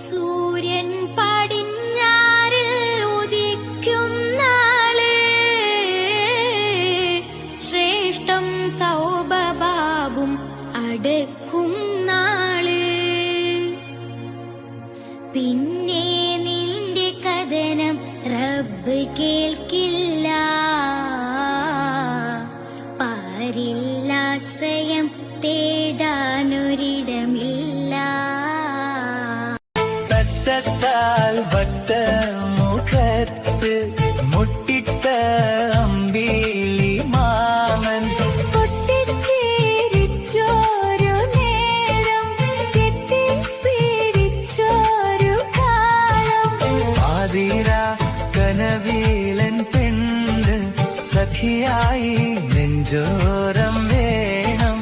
സൂര്യൻ പടിഞ്ഞാറിൽ ഉദിക്കും നാള്, ശ്രേഷ്ഠം തൗബബാബും അടക്കും നാള്. പിന്നെ നിന്റെ കഥനം റബ്ബ് കേൾക്കില്ല, പാരില്ലാശ്രയം തേടാനൊരിടമില്ല. വട്ട മുഖത്ത് മുട്ടിട്ട അമ്പിളി മാമൻ പൊട്ടിച്ചേരിച്ചോരു നേരം കെട്ടിപ്പിടിച്ചോരു കാലം. ആതിര കനവീലൻ പെണ്ണ് സഖിയായി നെഞ്ചോരം വേണം.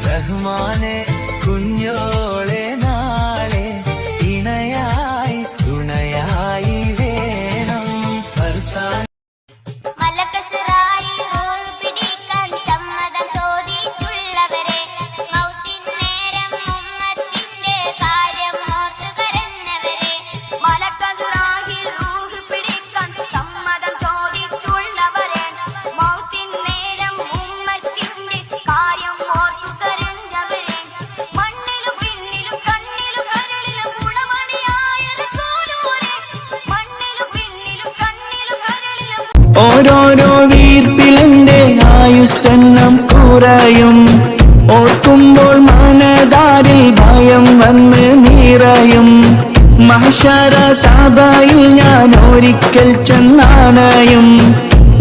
റഹ്മാനെ കുഞ്ഞോളെ നാളെ ഇണയായി തുണയായി വേണം. ഫർസാൻ ഓരോരോ വീർപ്പിലെന്റെ ആയുസ്സെണ്ണം കുറയും. ഓർക്കുമ്പോൾ മനതാരിൽ ഭയം വന്ന് നിറയും. മഹ്ശറ സഭയിൽ ഞാൻ ഒരിക്കൽ ചെന്നാണയും.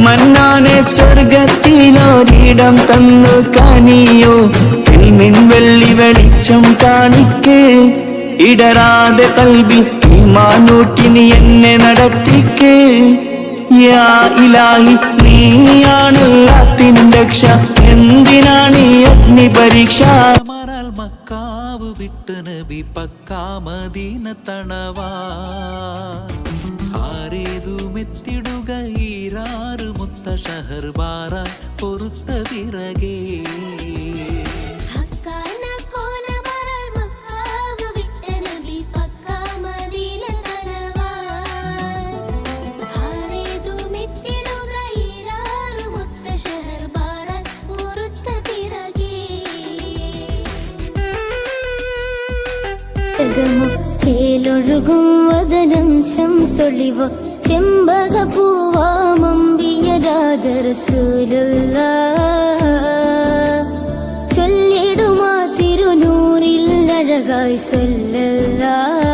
മന്നാനെ സ്വർഗത്തിലൊരിടം തന്നു കനിയോ. ഇൽമിൻ വെള്ളി വെളിച്ചം കാണിക്ക്, ഇടരാതെ കൽബിൽ ഈമാനൂട്ടി നീ എന്നെ നടത്തിക്ക്. യാ ഇലാഹി നീയാണ് എല്ലാത്തിനും രക്ഷ, എന്തിനാണ് ഈ അഗ്നി പരീക്ഷ. മക്കാവ് വിട്ട് നബി പക്കാ മദീന തണവാ. ആരേതുമെത്തിടുക ഈരാറ് മുത്ത ഷഹർ ബാറ പൊറുത്ത പിറകേ. ചേലൊഴുകും വദനം ശംസൊളിവോ ചെമ്പക പൂവാമമ്പിയ രാജറസൂലുള്ളാഹ്. ചൊല്ലിടുമാ തിരുനൂറിൽ അഴകായി സ്വല്ലല്ലാഹ്.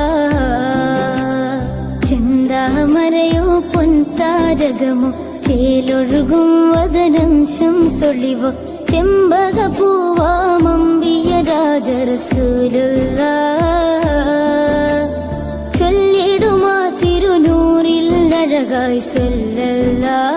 ചെന്താമരയോ പൊൻതാരകമോ ചേലൊഴുകും വദനം ശംസൊളിവോ ചെമ്പക പൂവാമമ്പിയ രാജറസൂലുള്ളാഹ്. ചൊല്ലിടുമാ തിരുനൂറിൽ അഴകായി സ്വല്ലല്ലാഹ്.